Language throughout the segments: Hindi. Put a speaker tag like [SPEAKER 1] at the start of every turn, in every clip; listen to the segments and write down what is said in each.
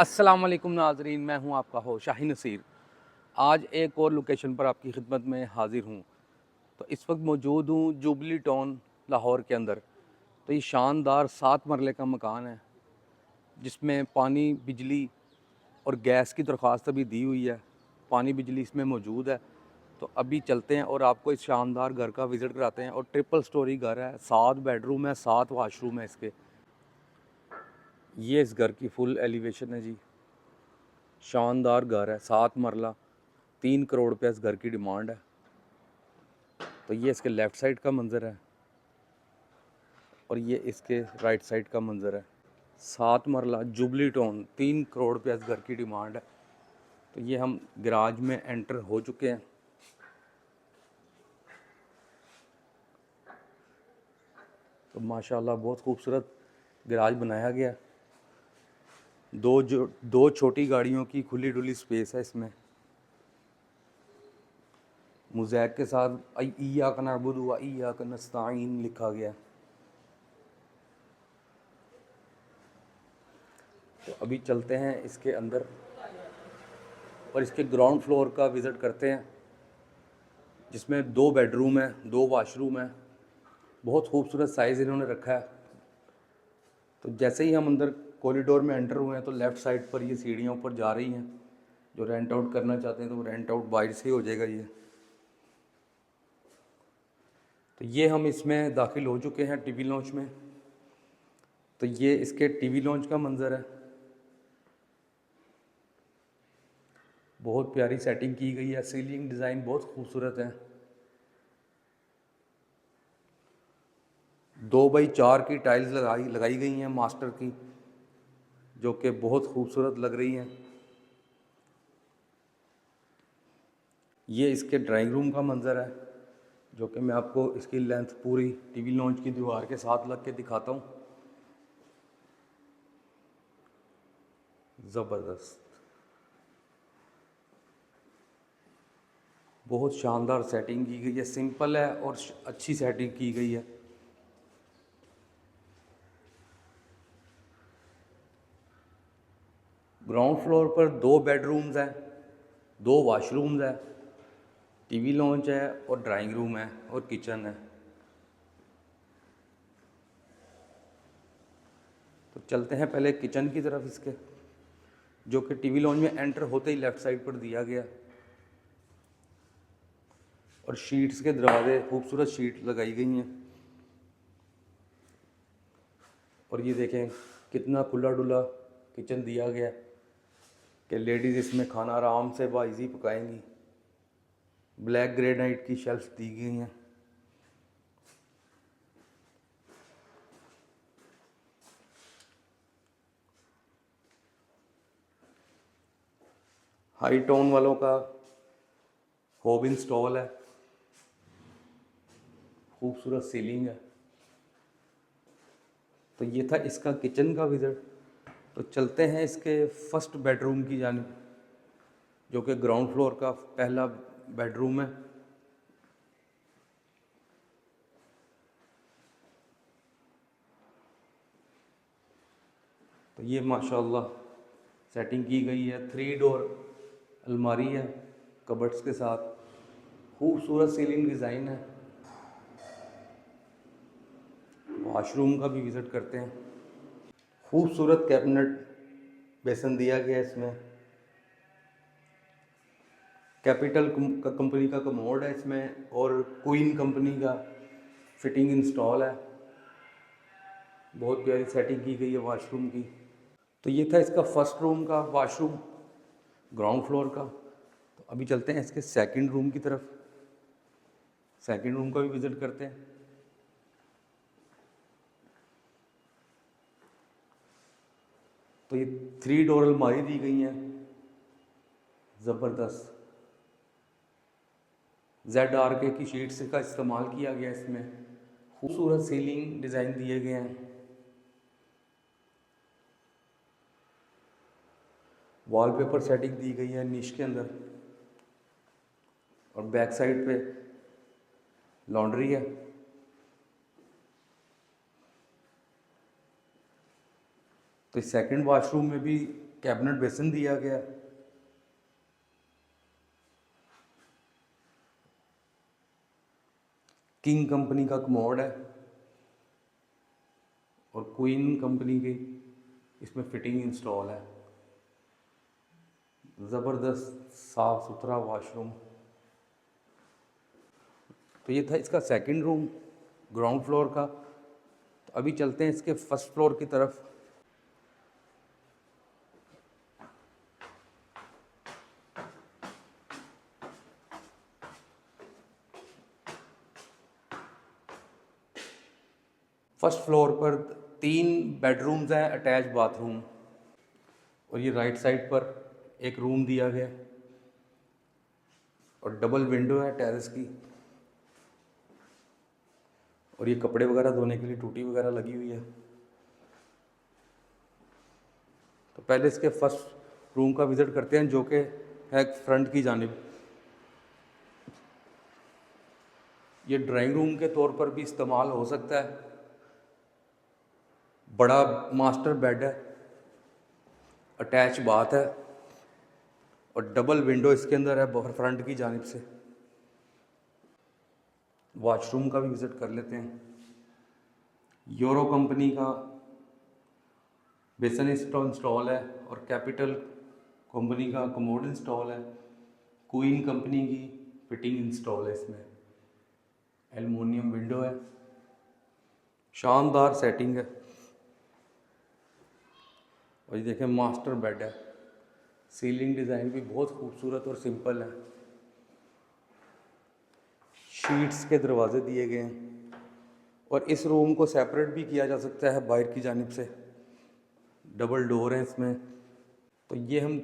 [SPEAKER 1] अस्सलाम वालेकुम नाजरीन, मैं हूं आपका हो शाही नसीर। आज एक और लोकेशन पर आपकी खिदमत में हाजिर हूं। तो इस वक्त मौजूद हूं जुबली टाउन लाहौर के अंदर। तो ये शानदार 7 मरले का मकान है जिसमें पानी, बिजली और गैस की दरख्वास्त अभी दी हुई है। पानी बिजली इसमें मौजूद है। तो अभी चलते हैं और आपको इस शानदार घर का विज़िट कराते हैं। और ट्रिपल स्टोरी घर है, 7 बेडरूम है, 7 वाशरूम है इसके। ये इस घर की फुल एलिवेशन है जी। शानदार घर है, 7 मरला, 3 करोड़ रुपये इस घर की डिमांड है। तो ये इसके लेफ़्ट साइड का मंज़र है और ये इसके राइट साइड का मंज़र है। 7 मरला जुबली टाउन, 3 करोड़ रुपये इस घर की डिमांड है। तो ये हम गराज में एंटर हो चुके हैं। तो माशाल्लाह बहुत खूबसूरत गराज बनाया गया। दो छोटी गाड़ियों की खुली डुली स्पेस है इसमें। मुज़ैक के साथ इय्याक नअबुदु व इय्याक नस्तईन लिखा गया। तो अभी चलते हैं इसके अंदर और इसके ग्राउंड फ्लोर का विज़िट करते हैं, जिसमें 2 बेडरूम है, 2 वाशरूम है। बहुत खूबसूरत साइज़ इन्होंने रखा है। तो जैसे ही हम अंदर कॉरिडोर में एंटर हुए हैं तो लेफ़्ट साइड पर ये सीढ़ियाँ ऊपर जा रही हैं। जो रेंट आउट करना चाहते हैं तो वो रेंट आउट बाहर से ही हो जाएगा ये। तो ये हम इसमें दाखिल हो चुके हैं टीवी लॉन्च में। तो ये इसके टीवी लॉन्च का मंज़र है। बहुत प्यारी सेटिंग की गई है, सीलिंग डिज़ाइन बहुत खूबसूरत है। 2x4 की टाइल्स लगाई गई हैं मास्टर की, जो कि बहुत खूबसूरत लग रही हैं। ये इसके ड्राइंग रूम का मंज़र है, जो कि मैं आपको इसकी लेंथ पूरी टीवी लॉन्च की दीवार के साथ लग के दिखाता हूँ। ज़बरदस्त, बहुत शानदार सेटिंग की गई है। सिंपल है और अच्छी सेटिंग की गई है। ग्राउंड फ्लोर पर 2 बेडरूम्स हैं, 2 वाशरूम्स हैं, टीवी लॉन्च है और ड्राइंग रूम है और किचन है। तो चलते हैं पहले किचन की तरफ इसके, जो कि टीवी लॉन्च में एंटर होते ही लेफ़्ट साइड पर दिया गया। और शीट्स के दरवाजे, खूबसूरत शीट लगाई गई हैं। और ये देखें कितना खुला डुला किचन दिया गया कि लेडीज़ इसमें खाना आराम से बाइजी पकाएंगी। ब्लैक ग्रेनाइट की शेल्फ दी गई हैं। हाई टोन वालों का होब इंस्टॉल है, खूबसूरत सीलिंग है। तो ये था इसका किचन का विज़िट। तो चलते हैं इसके फर्स्ट बेडरूम की जानिब, जो कि ग्राउंड फ्लोर का पहला बेडरूम है। तो ये माशाल्लाह सेटिंग की गई है। 3 डोर अलमारी है कबर्ड्स के साथ, खूबसूरत सीलिंग डिज़ाइन है। वॉशरूम का भी विज़िट करते हैं। खूबसूरत कैबिनेट बेसन दिया गया है इसमें। कैपिटल कंपनी का कमोड है इसमें और क्वीन कंपनी का फिटिंग इंस्टॉल है। बहुत प्यारी सेटिंग की गई है वॉशरूम की। तो ये था इसका फर्स्ट रूम का वॉशरूम ग्राउंड फ्लोर का। तो अभी चलते हैं इसके सेकंड रूम की तरफ। सेकंड रूम का भी विज़िट करते हैं। तो ये 3 डोर अलमारी दी गई हैं, ज़बरदस्त। ZRK की शीट्स का इस्तेमाल किया गया इसमें। खूबसूरत सीलिंग डिज़ाइन दिए गए हैं। वॉलपेपर सेटिंग दी गई है निश के अंदर। और बैक साइड पे लॉन्ड्री है। तो सेकंड वॉशरूम में भी कैबिनेट बेसिन दिया गया, किंग कंपनी का कमोड है और क्वीन कंपनी की इसमें फिटिंग इंस्टॉल है। ज़बरदस्त साफ़ सुथरा वॉशरूम। तो ये था इसका सेकंड रूम ग्राउंड फ्लोर का। तो अभी चलते हैं इसके फर्स्ट फ्लोर की तरफ। फर्स्ट फ्लोर पर 3 बेडरूम्स हैं, अटैच बाथरूम, और ये राइट साइड पर एक रूम दिया गया और डबल विंडो है टेरेस की, और ये कपड़े वगैरह धोने के लिए टूटी वगैरह लगी हुई है। तो पहले इसके फर्स्ट रूम का विज़िट करते हैं, जो कि है फ्रंट की जानिब। ये ड्राइंग रूम के तौर पर भी इस्तेमाल हो सकता है। बड़ा मास्टर बेड है, अटैच बाथ है और डबल विंडो इसके अंदर है फ्रंट की जानिब से। वॉशरूम का भी विज़िट कर लेते हैं। यूरो कंपनी का बेसन इंस्टॉल है और कैपिटल कंपनी का कमोड इंस्टॉल है। क्वीन कंपनी की फिटिंग इंस्टॉल है इसमें। एल्युमिनियम विंडो है, शानदार सेटिंग है। और ये देखें मास्टर बेड है, सीलिंग डिज़ाइन भी बहुत खूबसूरत और सिंपल है। शीट्स के दरवाजे दिए गए हैं और इस रूम को सेपरेट भी किया जा सकता है बाहर की जानिब से। डबल डोर है इसमें। तो ये हम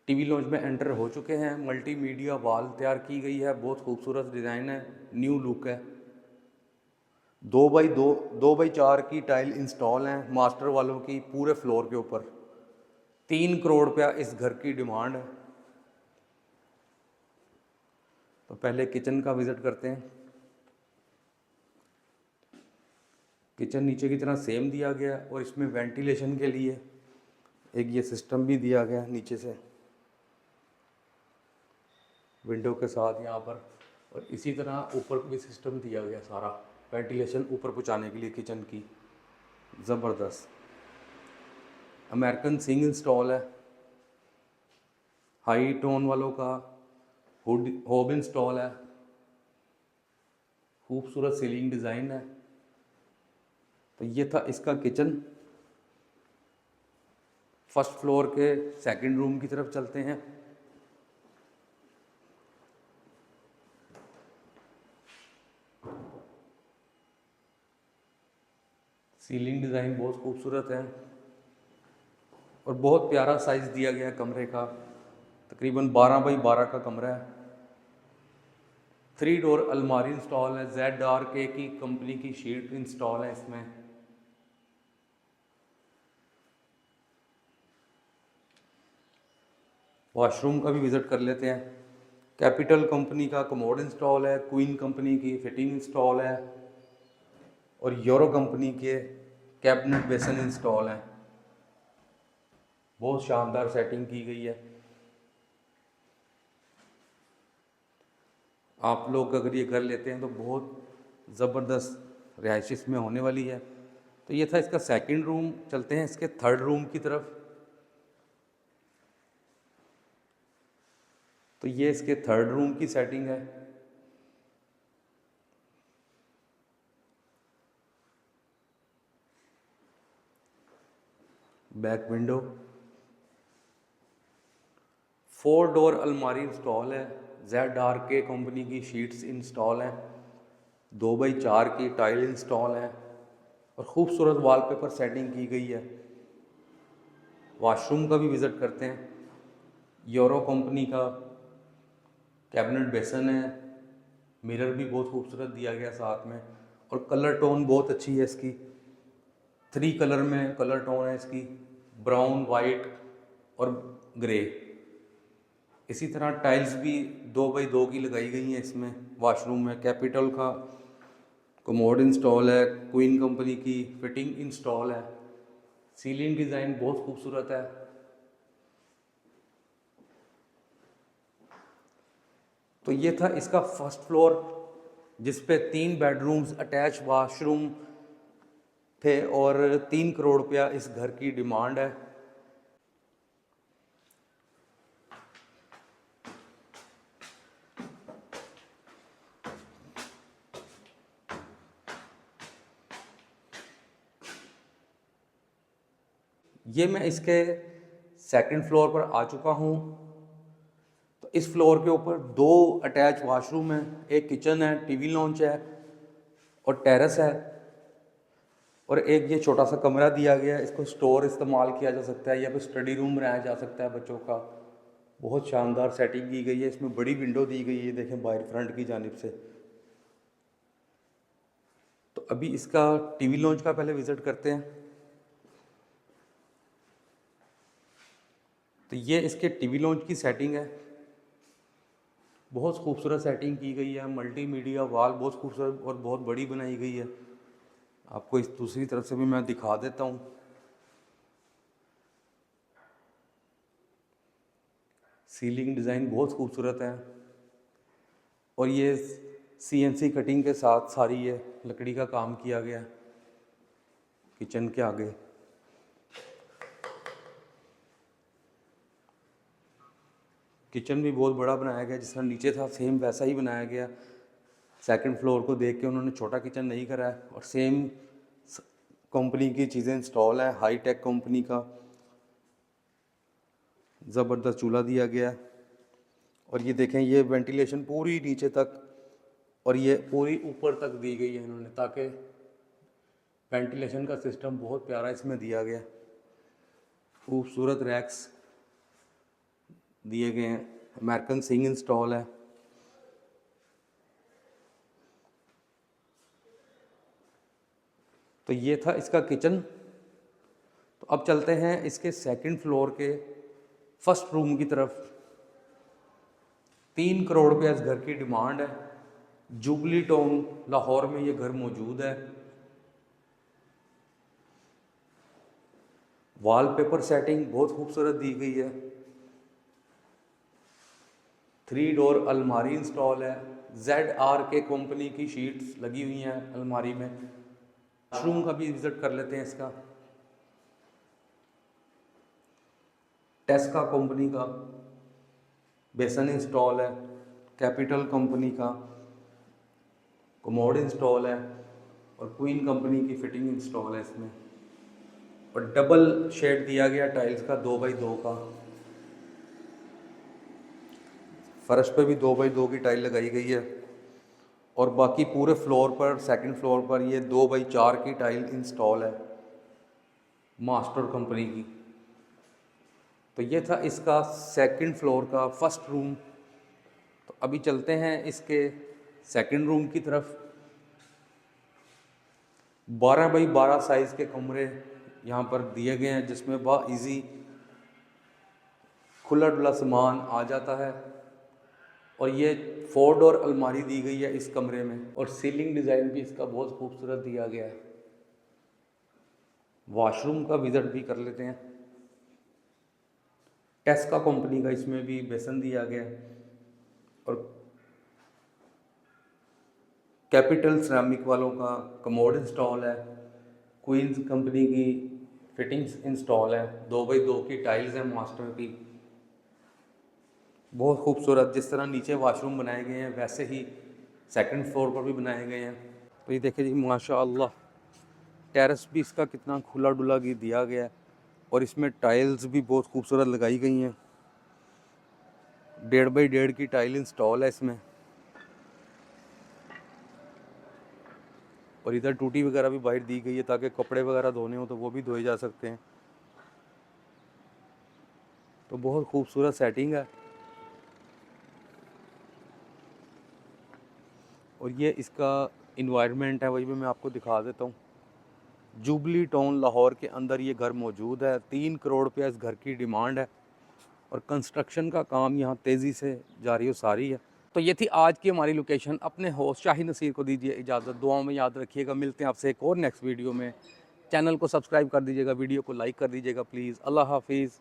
[SPEAKER 1] टीवी लॉन्च में एंटर हो चुके हैं। मल्टीमीडिया वॉल तैयार की गई है, बहुत खूबसूरत डिज़ाइन है, न्यू लुक है। 2x4 की टाइल इंस्टॉल हैं मास्टर वालों की पूरे फ्लोर के ऊपर। 3 करोड़ रुपया इस घर की डिमांड है। तो पहले किचन का विज़िट करते हैं। किचन नीचे की तरह सेम दिया गया और इसमें वेंटिलेशन के लिए एक ये सिस्टम भी दिया गया नीचे से विंडो के साथ यहाँ पर, और इसी तरह ऊपर भी सिस्टम दिया गया सारा वेंटिलेशन ऊपर पहुँचाने के लिए किचन की। ज़बरदस्त अमेरिकन सिंक इंस्टॉल है। हाई टोन वालों का होब इंस्टॉल है। खूबसूरत सीलिंग डिज़ाइन है। तो ये था इसका किचन। फर्स्ट फ्लोर के सेकंड रूम की तरफ चलते हैं। सीलिंग डिज़ाइन बहुत खूबसूरत है और बहुत प्यारा साइज़ दिया गया है कमरे का। तकरीबन 12x12 का कमरा है। 3 डोर अलमारी इंस्टॉल है। ZRK की कंपनी की शीट इंस्टॉल है इसमें। वॉशरूम का भी विज़िट कर लेते हैं। कैपिटल कंपनी का कमोड इंस्टॉल है, क्वीन कंपनी की फिटिंग इंस्टॉल है और यूरो कंपनी के कैबिनेट बेसन इंस्टॉल है। बहुत शानदार सेटिंग की गई है। आप लोग अगर ये घर लेते हैं तो बहुत ज़बरदस्त रिहाइश इसमें होने वाली है। तो ये था इसका सेकंड रूम। चलते हैं इसके थर्ड रूम की तरफ। तो ये इसके थर्ड रूम की सेटिंग है। बैक विंडो, 4 डोर अलमारी इंस्टॉल है। ZRK कंपनी की शीट्स इंस्टॉल हैं। 2x4 की टाइल इंस्टॉल है और ख़ूबसूरत वॉलपेपर सेटिंग की गई है। वॉशरूम का भी विज़िट करते हैं। यूरो कंपनी का कैबिनेट बेसन है। मिरर भी बहुत खूबसूरत दिया गया साथ में और कलर टोन बहुत अच्छी है इसकी। 3 कलर में कलर टोन है इसकी, ब्राउन, वाइट और ग्रे। इसी तरह टाइल्स भी 2x2 की लगाई गई हैं इसमें। वॉशरूम में कैपिटल का कमोड इंस्टॉल है, क्वीन कंपनी की फिटिंग इंस्टॉल है। सीलिंग डिज़ाइन बहुत खूबसूरत है। तो ये था इसका फर्स्ट फ्लोर, जिस पे 3 बेडरूम्स, अटैच वाशरूम थे और 3 करोड़ रुपया इस घर की डिमांड है। ये मैं इसके सेकंड फ्लोर पर आ चुका हूँ। तो इस फ्लोर के ऊपर 2 अटैच वाशरूम हैं, एक किचन है, टीवी लॉन्च है और टेरेस है, और एक ये छोटा सा कमरा दिया गया है। इसको स्टोर इस्तेमाल किया जा सकता है या फिर स्टडी रूम बनाया जा सकता है बच्चों का। बहुत शानदार सेटिंग की गई है, इसमें बड़ी विंडो दी गई है, देखें बाहर फ्रंट की जानिब से। तो अभी इसका टीवी लॉन्च का पहले विज़िट करते हैं। तो ये इसके टीवी लॉन्च की सेटिंग है, बहुत खूबसूरत सेटिंग की गई है। मल्टीमीडिया वॉल बहुत खूबसूरत और बहुत बड़ी बनाई गई है। आपको इस दूसरी तरफ से भी मैं दिखा देता हूँ। सीलिंग डिज़ाइन बहुत खूबसूरत है और ये CNC कटिंग के साथ सारी ये लकड़ी का काम किया गया है किचन के आगे। किचन भी बहुत बड़ा बनाया गया, जिस तरह नीचे था सेम वैसा ही बनाया गया। सेकंड फ्लोर को देख के उन्होंने छोटा किचन नहीं करा है, और सेम कंपनी की चीज़ें इंस्टॉल है। हाई टेक कंपनी का ज़बरदस्त चूल्हा दिया गया। और ये देखें, ये वेंटिलेशन पूरी नीचे तक और ये पूरी ऊपर तक दी गई है इन्होंने, ताकि वेंटिलेशन का सिस्टम बहुत प्यारा इसमें दिया गया। खूबसूरत रैक्स दिए गए हैं, अमेरिकन सिंक इंस्टॉल है। तो ये था इसका किचन। तो अब चलते हैं इसके सेकंड फ्लोर के फर्स्ट रूम की तरफ। 3 करोड़ रुपया इस घर की डिमांड है। जुबली टाउन लाहौर में ये घर मौजूद है। वॉलपेपर सेटिंग बहुत खूबसूरत दी गई है। 3 डोर अलमारी इंस्टॉल है। ZRK कंपनी की शीट्स लगी हुई हैं अलमारी में। वॉशरूम का भी विजिट कर लेते हैं इसका। टेस्का कंपनी का बेसन इंस्टॉल है। कैपिटल कंपनी का कमोड इंस्टॉल है और क्वीन कंपनी की फिटिंग इंस्टॉल है इसमें। और डबल शेड दिया गया टाइल्स का 2x2 का। फर्श पे भी 2x2 की टाइल लगाई गई है और बाकी पूरे फ्लोर पर, सेकंड फ्लोर पर ये 2x4 की टाइल इंस्टॉल है मास्टर कंपनी की। तो ये था इसका सेकंड फ्लोर का फर्स्ट रूम। तो अभी चलते हैं इसके सेकंड रूम की तरफ। 12x12 साइज़ के कमरे यहाँ पर दिए गए हैं, जिसमें इजी खुला डुला सामान आ जाता है। और ये 4 डोर अलमारी दी गई है इस कमरे में, और सीलिंग डिज़ाइन भी इसका बहुत खूबसूरत दिया गया है। वॉशरूम का विजिट भी कर लेते हैं। टेस्का कंपनी का इसमें भी बेसन दिया गया है और कैपिटल सिरेमिक वालों का कमोड इंस्टॉल है। क्वींस कंपनी की फिटिंग्स इंस्टॉल है। 2x2 की टाइल्स हैं मास्टर की, बहुत खूबसूरत। जिस तरह नीचे वॉशरूम बनाए गए हैं वैसे ही सेकंड फ्लोर पर भी बनाए गए हैं। तो ये देखिए जी, माशाअल्लाह टेरेस भी इसका कितना खुला डुला की दिया गया है और इसमें टाइल्स भी बहुत खूबसूरत लगाई गई हैं। 1.5x1.5 की टाइल इंस्टॉल है इसमें। और इधर टूटी वगैरह भी बाहर दी गई है ताकि कपड़े वगैरह धोने हो तो वो भी धोए जा सकते हैं। तो बहुत खूबसूरत सेटिंग है। और ये इसका इन्वायरमेंट है, वही भी मैं आपको दिखा देता हूँ। जुबली टाउन लाहौर के अंदर ये घर मौजूद है। 3 करोड़ रुपया इस घर की डिमांड है और कंस्ट्रक्शन का काम यहाँ तेज़ी से जारी व सारी है। तो ये थी आज की हमारी लोकेशन। अपने होस्ट शाहिद नसीर को दीजिए इजाज़त, दुआओं में याद रखिएगा। मिलते हैं आपसे एक और नेक्स्ट वीडियो में। चैनल को सब्सक्राइब कर दीजिएगा, वीडियो को लाइक कर दीजिएगा प्लीज़। अल्लाह हाफिज़।